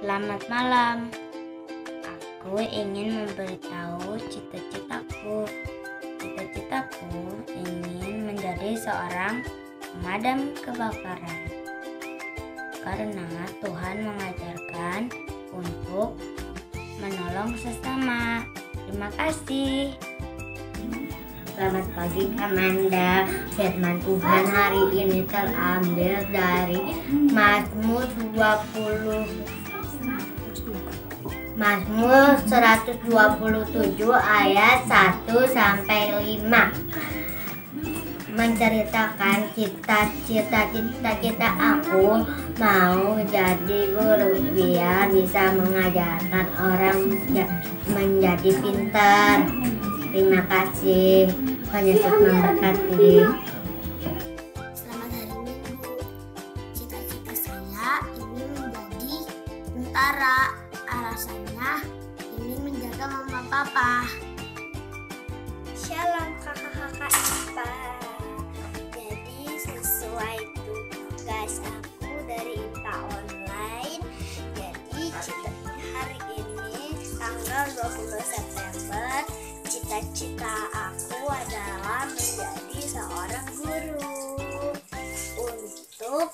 Selamat malam. Aku ingin memberitahu cita-citaku. Cita-citaku ingin menjadi seorang pemadam kebakaran. Karena Tuhan mengajarkan untuk menolong sesama. Terima kasih. Selamat pagi Amanda. Firman Tuhan hari ini terambil dari Mazmur 127 ayat 1 sampai 5. Menceritakan cita-cita aku mau jadi guru biar bisa mengajarkan orang menjadi pintar. Terima kasih. Tuhan Yesus memberkati. Selamat hari Minggu. Cita-cita saya ingin menjadi tentara. Alasannya ingin menjaga mama papa. Shalom kakak-kakak IPA. Jadi sesuai tugas aku dari IPA online. Jadi cita-cita hari ini tanggal 20 September. Cita-cita aku adalah menjadi seorang guru untuk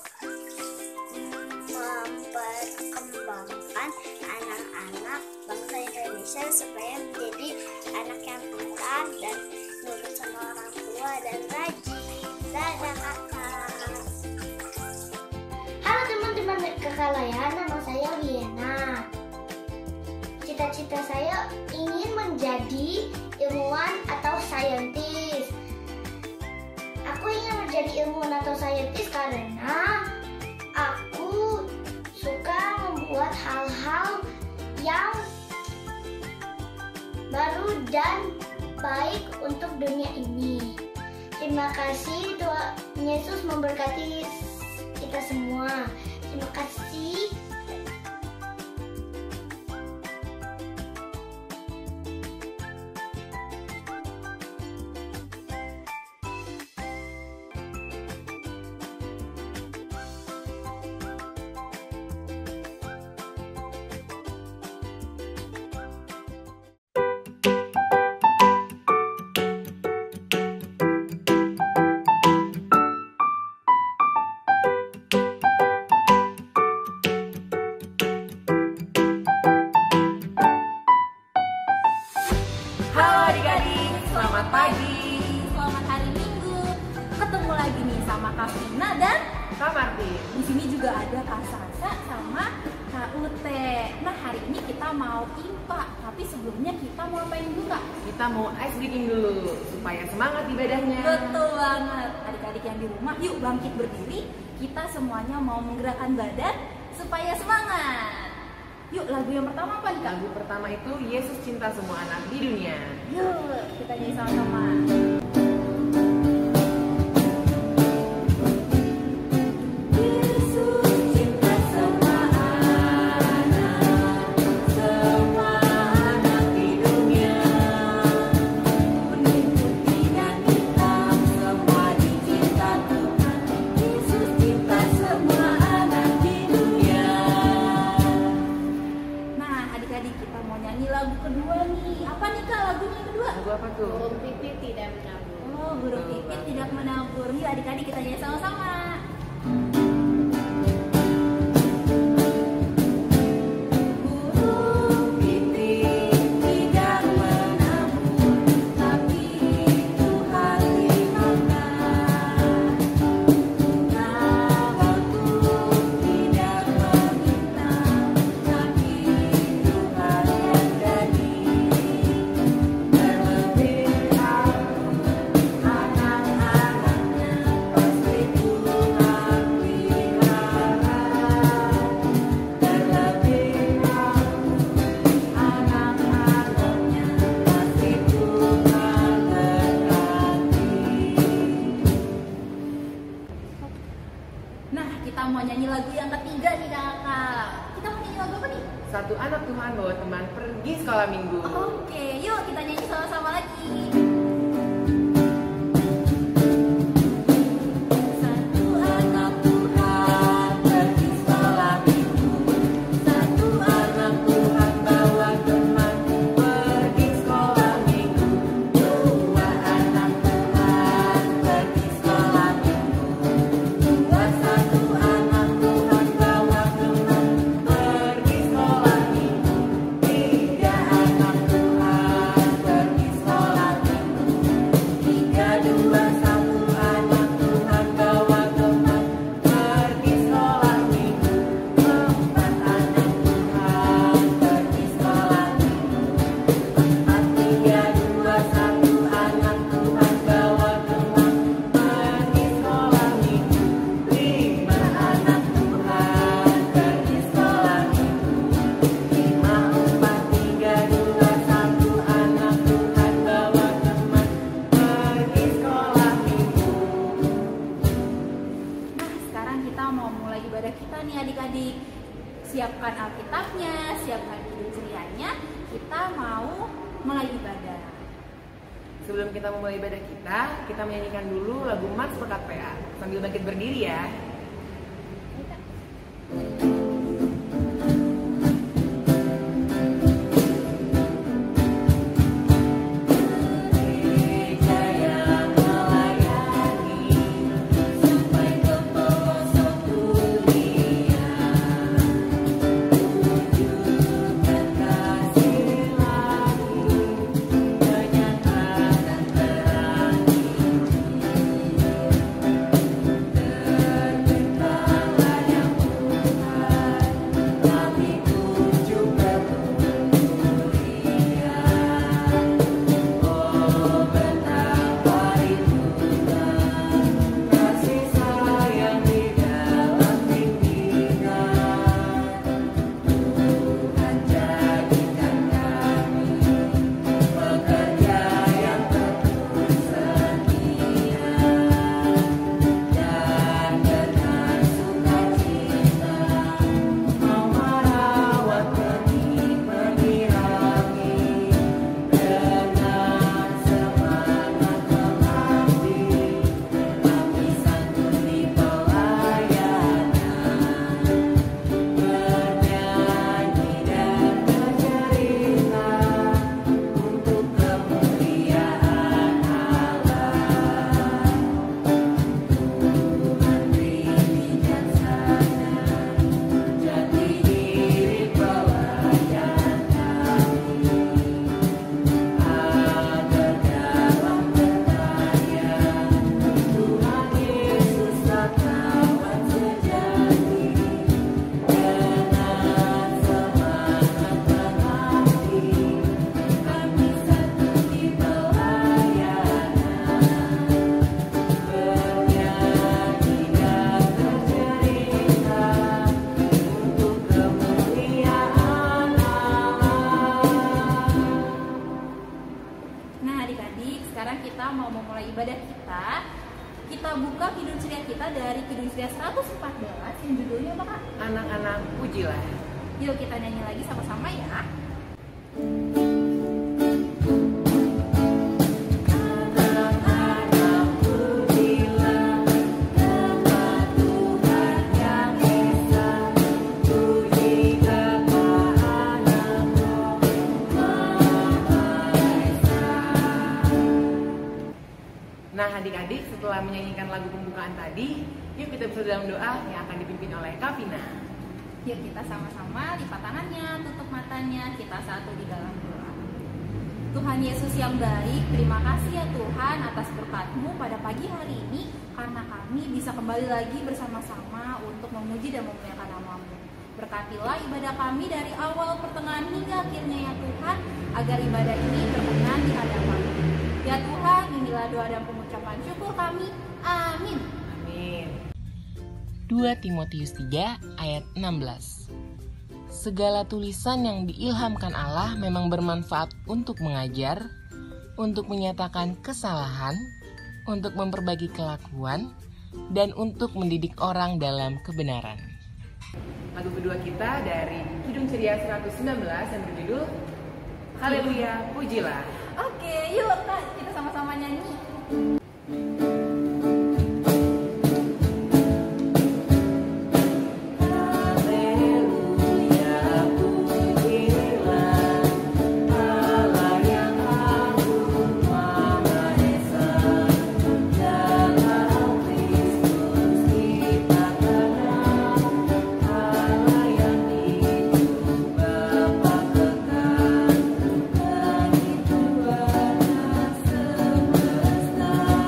memperkembangkan anak-anak bangsa Indonesia supaya menjadi anak yang pintar dan nurut sama orang tua dan rajin. Dadah kakak. Halo teman-teman kakak Laya, nama saya Liena. Cita-cita saya ingin menjadi ilmuwan atau saintis. Aku ingin menjadi ilmuwan atau saintis karena aku suka membuat hal-hal yang baru dan baik untuk dunia ini. Terima kasih, Tuhan Yesus memberkati kita semua. Terima kasih. Selamat pagi, selamat hari Minggu. Ketemu lagi nih sama Kak Vina dan Kak Martin. di sini juga ada Kak Sasa sama Kak Ute. Nah hari ini kita mau IPA, tapi sebelumnya kita mau apain dulu Kak? Kita mau ice breaking dulu supaya semangat ibadahnya. Betul banget. Adik-adik yang di rumah, yuk bangkit berdiri. Kita semuanya mau menggerakkan badan supaya semangat. Yuk lagu yang pertama apa nih Kak? Lagu pertama itu Yesus cinta semua anak di dunia. Yuk kita nyanyi sama-sama. Lagu kedua nih, apa nih Kak lagunya yang kedua? Lagu apa tuh? Burung pipit tidak menabur. Oh, burung pipit tidak menabur. Yuk adik-adik kita nyanyi sama-sama. Kita mau nyanyi lagu yang ketiga nih kakak. Kita mau nyanyi lagu apa nih? Satu anak Tuhan bawa teman pergi sekolah minggu. Oke, yuk kita nyanyi sama-sama lagi. Satu anak Tuhan pergi sekolah minggu. Satu Siapkan Alkitabnya, siapkan hidup cerianya, kita mau mulai ibadah. Sebelum kita memulai ibadah kita menyanyikan dulu lagu Mars Pekat PA. Sambil bangkit berdiri ya. ibadah kita, kita buka Kidung Ceria kita dari Kidung Ceria 114 yang judulnya apa, Kak? Anak-anak pujilah. Yuk kita nyanyi lagi sama-sama ya. Nah adik-adik, setelah menyanyikan lagu pembukaan tadi, yuk kita bersatu dalam doa yang akan dipimpin oleh Kak Vina. Yuk kita sama-sama lipat tangannya, tutup matanya, kita satu di dalam doa. Tuhan Yesus yang baik, terima kasih ya Tuhan atas berkat-Mu pada pagi hari ini, karena kami bisa kembali lagi bersama-sama untuk memuji dan memuliakan nama-Mu. Berkatilah ibadah kami dari awal, pertengahan hingga akhirnya ya Tuhan, agar ibadah ini berkenan di hadapan-Mu. Ya Tuhan, inilah doa dan pengucapan syukur kami. Amin. Amin. 2 Timotius 3 ayat 16. Segala tulisan yang diilhamkan Allah memang bermanfaat untuk mengajar, untuk menyatakan kesalahan, untuk memperbaiki kelakuan, dan untuk mendidik orang dalam kebenaran. Lagu kedua kita dari Kidung Ceria 119 yang berjudul Haleluya Pujilah. Oke, yuk Kak, kita sama-sama nyanyi. Stop.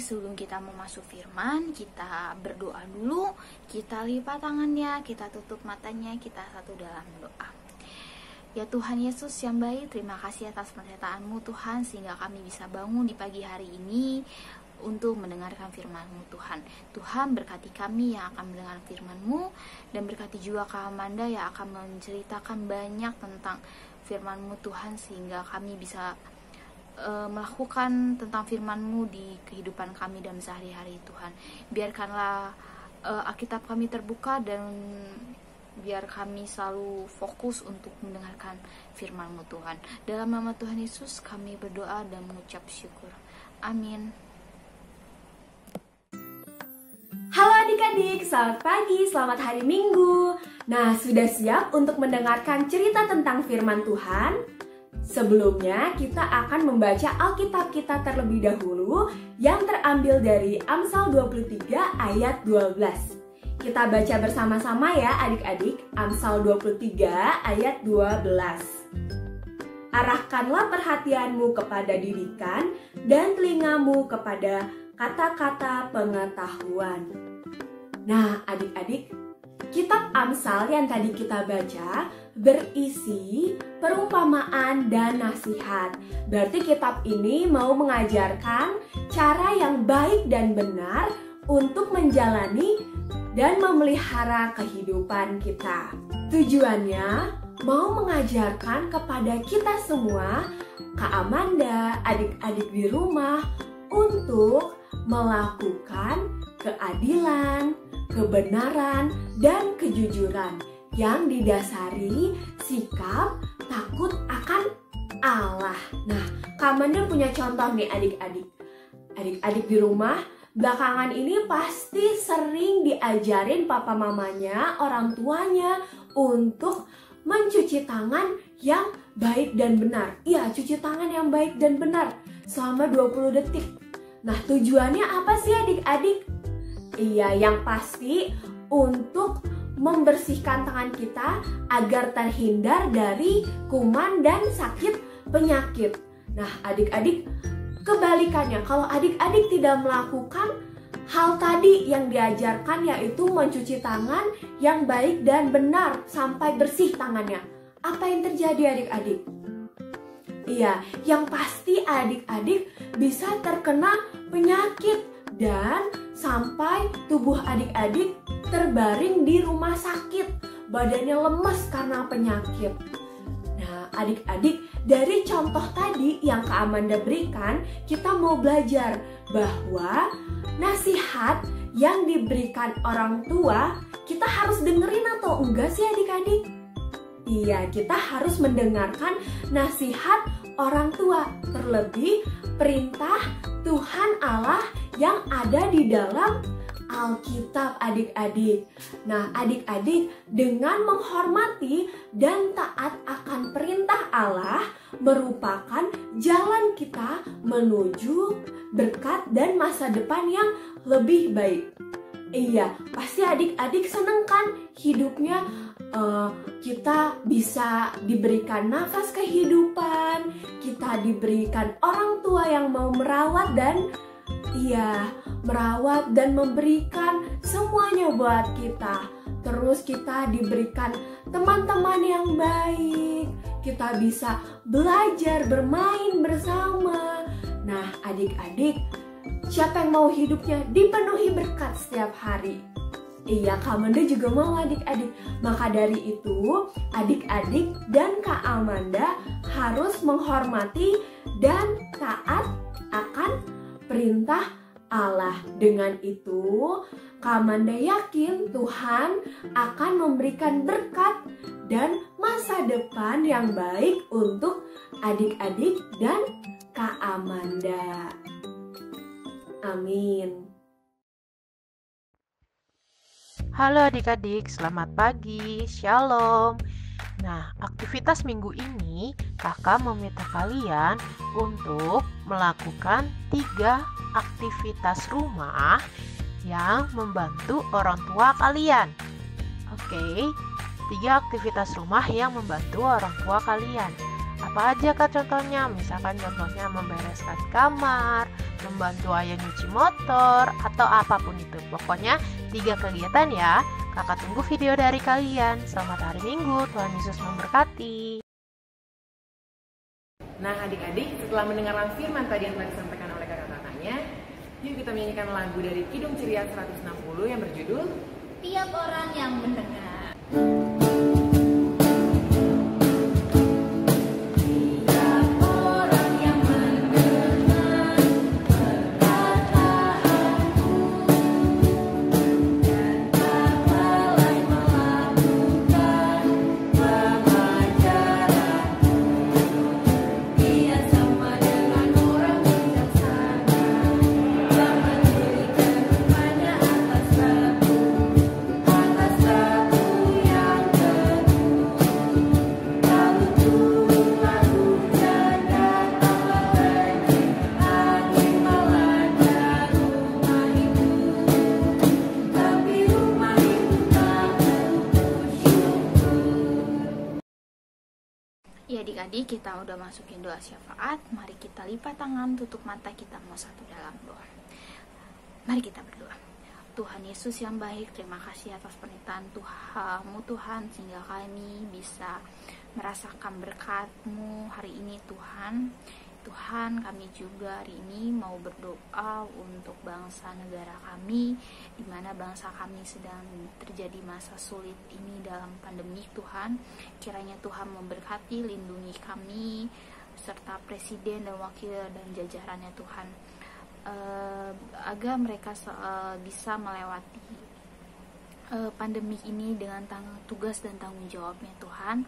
sebelum kita mau masuk firman, kita berdoa dulu, kita lipat tangannya, kita tutup matanya, kita satu dalam doa. Ya Tuhan Yesus yang baik, terima kasih atas penyertaan-Mu Tuhan, sehingga kami bisa bangun di pagi hari ini untuk mendengarkan firman-Mu Tuhan. Tuhan berkati kami yang akan mendengar firman-Mu, dan berkati juga Kak Amanda yang akan menceritakan banyak tentang firman-Mu Tuhan, sehingga kami bisa melakukan tentang firman-Mu di kehidupan kami dalam sehari-hari Tuhan. Biarkanlah Alkitab kami terbuka, dan biar kami selalu fokus untuk mendengarkan firman-Mu Tuhan. Dalam nama Tuhan Yesus kami berdoa dan mengucap syukur. Amin. Halo adik-adik, selamat pagi, selamat hari Minggu. Nah, sudah siap untuk mendengarkan cerita tentang firman Tuhan? Sebelumnya, kita akan membaca Alkitab kita terlebih dahulu yang terambil dari Amsal 23 ayat 12. Kita baca bersama-sama ya adik-adik, Amsal 23 ayat 12. Arahkanlah perhatianmu kepada didikan dan telingamu kepada kata-kata pengetahuan. Nah adik-adik, kitab Amsal yang tadi kita baca berisi perumpamaan dan nasihat. Berarti kitab ini mau mengajarkan cara yang baik dan benar untuk menjalani dan memelihara kehidupan kita. Tujuannya mau mengajarkan kepada kita semua, Kak Amanda, adik-adik di rumah, untuk melakukan keadilan, kebenaran, dan kejujuran yang didasari sikap takut akan Allah. Nah, Kak Amanda punya contoh nih adik-adik. Adik-adik di rumah, belakangan ini pasti sering diajarin papa mamanya, orang tuanya untuk mencuci tangan yang baik dan benar. Iya, cuci tangan yang baik dan benar selama 20 detik. Nah, tujuannya apa sih adik-adik? Iya, yang pasti untuk membersihkan tangan kita agar terhindar dari kuman dan sakit penyakit. Nah, adik-adik, kebalikannya, kalau adik-adik tidak melakukan hal tadi yang diajarkan, yaitu mencuci tangan yang baik dan benar sampai bersih tangannya, apa yang terjadi adik-adik? Iya, yang pasti adik-adik bisa terkena penyakit dan sampai tubuh adik-adik terbaring di rumah sakit, badannya lemes karena penyakit. Nah, adik-adik, dari contoh tadi yang Kak Amanda berikan, kita mau belajar bahwa nasihat yang diberikan orang tua, kita harus dengerin atau enggak sih adik-adik? Iya, kita harus mendengarkan nasihat orang tua, terlebih perintah Tuhan Allah yang ada di dalam Alkitab adik-adik. Nah, adik-adik, dengan menghormati dan taat akan perintah Allah merupakan jalan kita menuju berkat dan masa depan yang lebih baik. Iya, pasti adik-adik seneng kan hidupnya kita bisa diberikan nafas kehidupan, kita diberikan orang tua yang mau merawat dan merawat dan memberikan semuanya buat kita. Terus kita diberikan teman-teman yang baik, kita bisa belajar bermain bersama. Nah adik-adik, siapa yang mau hidupnya dipenuhi berkat setiap hari? Iya, Kak Amanda juga mau adik-adik. Maka dari itu, adik-adik dan Kak Amanda harus menghormati dan taat akan perintah Allah. Dengan itu, Kak Amanda yakin Tuhan akan memberikan berkat dan masa depan yang baik untuk adik-adik dan Kak Amanda. Amin. Halo adik-adik, selamat pagi, shalom. Nah, aktivitas minggu ini kakak meminta kalian untuk melakukan 3 aktivitas rumah yang membantu orang tua kalian. Oke, 3 aktivitas rumah yang membantu orang tua kalian. Apa aja kak contohnya? Misalkan contohnya membereskan kamar, membantu ayah nyuci motor, atau apapun itu. Pokoknya 3 kegiatan ya. Kakak tunggu video dari kalian. Selamat hari Minggu, Tuhan Yesus memberkati. Nah adik-adik, setelah mendengarkan firman tadi yang telah disampaikan oleh kakak-kakaknya, yuk kita menyanyikan lagu dari Kidung Ceria 160 yang berjudul Tiap Orang Yang Mendengar. Ya adik-adik, kita udah masukin doa syafaat. Mari kita lipat tangan, tutup mata, kita mau satu dalam doa. Mari kita berdoa. Tuhan Yesus yang baik, terima kasih atas pernyataan Tuhan-Mu Tuhan, sehingga kami bisa merasakan berkat-Mu hari ini Tuhan. Tuhan, kami juga hari ini mau berdoa untuk bangsa negara kami, di mana bangsa kami sedang terjadi masa sulit ini dalam pandemi Tuhan. Kiranya Tuhan memberkati, lindungi kami, serta presiden dan wakil dan jajarannya Tuhan, agar mereka bisa melewati pandemi ini dengan tugas dan tanggung jawabnya Tuhan.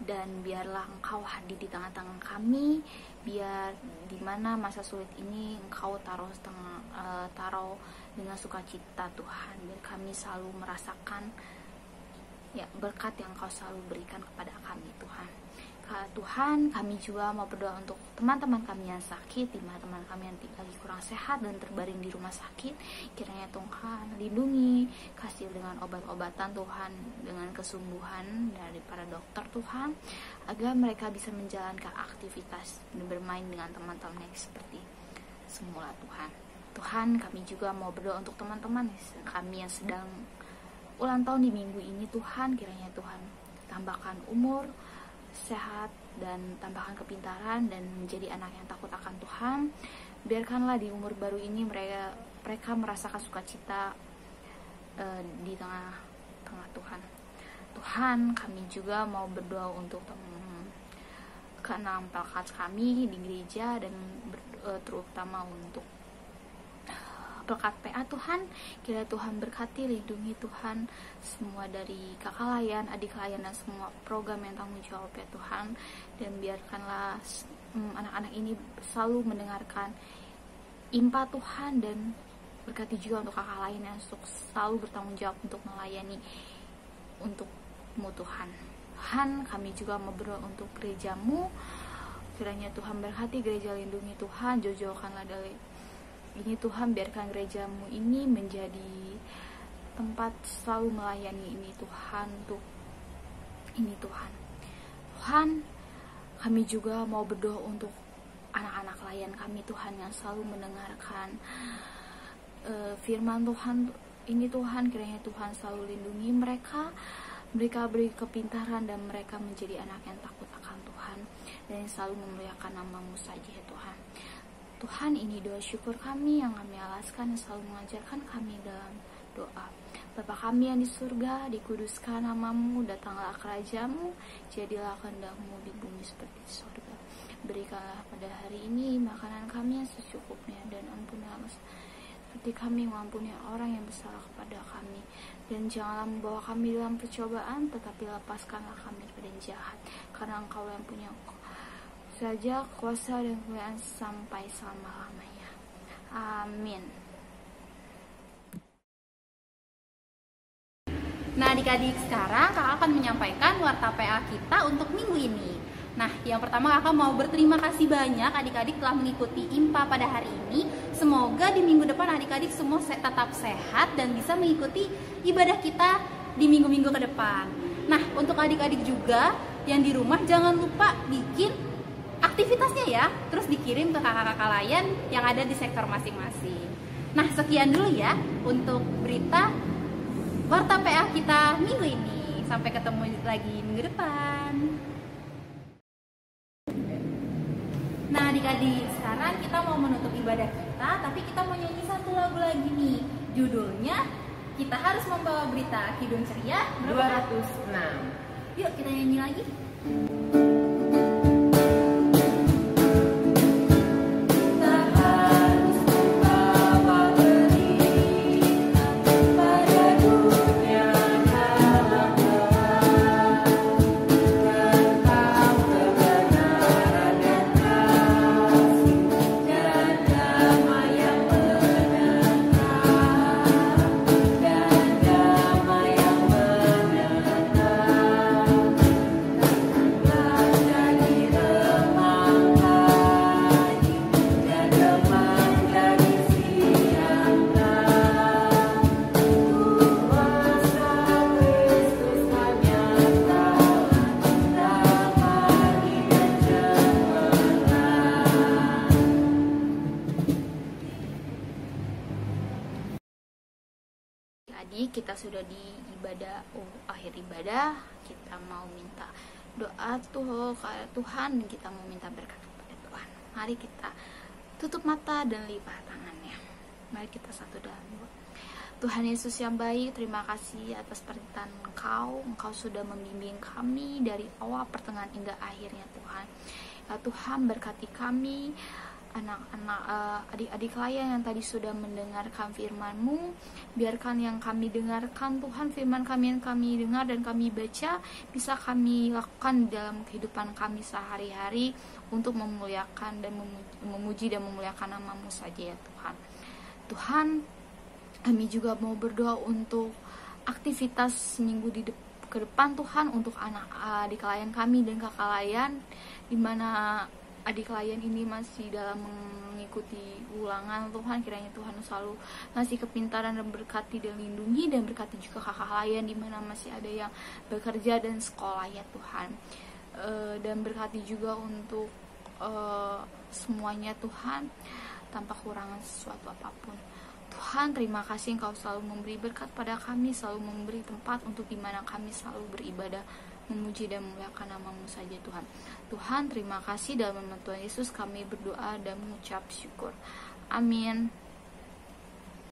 Dan biarlah Engkau hadir di tengah-tengah kami, biar di mana masa sulit ini Engkau taruh dengan sukacita Tuhan, biar kami selalu merasakan ya berkat yang Engkau selalu berikan kepada kami Tuhan. Tuhan, kami juga mau berdoa untuk teman-teman kami yang sakit, di mana teman kami yang lagi kurang sehat dan terbaring di rumah sakit. Kiranya Tuhan lindungi, kasih dengan obat-obatan Tuhan, dengan kesembuhan dari para dokter Tuhan, agar mereka bisa menjalankan aktivitas dan bermain dengan teman-temannya seperti semula Tuhan. Tuhan, kami juga mau berdoa untuk teman-teman kami yang sedang ulang tahun di minggu ini Tuhan. Kiranya Tuhan tambahkan umur, sehat, dan tambahkan kepintaran, dan menjadi anak yang takut akan Tuhan. Biarkanlah di umur baru ini mereka merasakan sukacita di tengah-tengah Tuhan. Tuhan, kami juga mau berdoa untuk keenam pelkat kami di gereja, dan terutama untuk pelkat PA Tuhan. Kiranya Tuhan berkati, lindungi Tuhan semua dari kakak layan, adik layan, dan semua program yang tanggung jawab ya Tuhan. Dan biarkanlah anak-anak ini selalu mendengarkan impa Tuhan, dan berkati juga untuk kakak lain yang selalu bertanggung jawab untuk melayani untuk-Mu Tuhan. Tuhan, kami juga mau berdoa untuk gereja-Mu. Kiranya Tuhan berkati gereja, lindungi Tuhan, jauh-jauhkanlah dari ini Tuhan, biarkan gereja-Mu ini menjadi tempat selalu melayani ini Tuhan, untuk ini Tuhan. Tuhan, kami juga mau berdoa untuk anak-anak layan kami Tuhan, yang selalu mendengarkan firman Tuhan ini Tuhan. Kiranya Tuhan selalu lindungi mereka beri kepintaran, dan mereka menjadi anak yang takut akan Tuhan, dan yang selalu memuliakan nama-Mu saja ya Tuhan. Tuhan, ini doa syukur kami yang kami alaskan, yang selalu mengajarkan kami dalam doa. Bapa kami yang di surga, dikuduskan nama-Mu, datanglah kerajaan-Mu, jadilah kehendak-Mu di bumi seperti di surga. Berikanlah pada hari ini makanan kami yang secukupnya, dan ampunilah seperti kami mengampuni orang yang bersalah kepada kami. Dan janganlah membawa kami dalam percobaan, tetapi lepaskanlah kami dari jahat, karena Engkau yang punya saja kuasa dan kemuliaan sampai selama-lamanya. Amin. Nah adik-adik, sekarang kakak akan menyampaikan warta PA kita untuk minggu ini. Nah yang pertama, kakak mau berterima kasih banyak adik-adik telah mengikuti IMPA pada hari ini. Semoga di minggu depan adik-adik semua tetap sehat dan bisa mengikuti ibadah kita di minggu-minggu ke depan. Nah untuk adik-adik juga yang di rumah, jangan lupa bikin aktivitasnya ya, terus dikirim ke kakak-kakak lain yang ada di sektor masing-masing. Nah, sekian dulu ya untuk berita Warta PA kita minggu ini. Sampai ketemu lagi minggu depan. Nah, adik-adik, sekarang kita mau menutup ibadah kita, tapi kita mau nyanyi satu lagu lagi nih. Judulnya Kita Harus Membawa Berita Kidung Ceria 206. Yuk kita nyanyi lagi. Tadi kita sudah di ibadah akhir ibadah, kita mau minta doa Tuhan, dan kita mau minta berkat kepada Tuhan. Mari kita tutup mata dan lipat tangannya. Mari kita satu dalam dua. Tuhan Yesus yang baik, terima kasih atas perintah Engkau sudah membimbing kami dari awal, pertengahan hingga akhirnya Tuhan. Ya Tuhan, berkati kami, anak-anak, adik-adik layan yang tadi sudah mendengarkan firman-Mu. Biarkan yang kami dengarkan Tuhan, firman kami yang kami dengar dan kami baca, bisa kami lakukan dalam kehidupan kami sehari-hari untuk memuliakan dan memuji dan memuliakan nama-Mu saja ya Tuhan. Tuhan, kami juga mau berdoa untuk aktivitas minggu ke depan Tuhan, untuk adik layan kami dan kakak layan, di mana adik layan ini masih dalam mengikuti ulangan. Tuhan, kiranya Tuhan selalu ngasih kepintaran dan berkati dan lindungi, dan berkati juga kakak layan di mana masih ada yang bekerja dan sekolah ya Tuhan. Dan berkati juga untuk semuanya Tuhan, tanpa kurangan sesuatu apapun. Tuhan, terima kasih Engkau selalu memberi berkat pada kami, selalu memberi tempat untuk dimana kami selalu beribadah, memuji dan memuliakan nama-Mu saja Tuhan. Tuhan, terima kasih, dalam nama Tuhan Yesus kami berdoa dan mengucap syukur. Amin.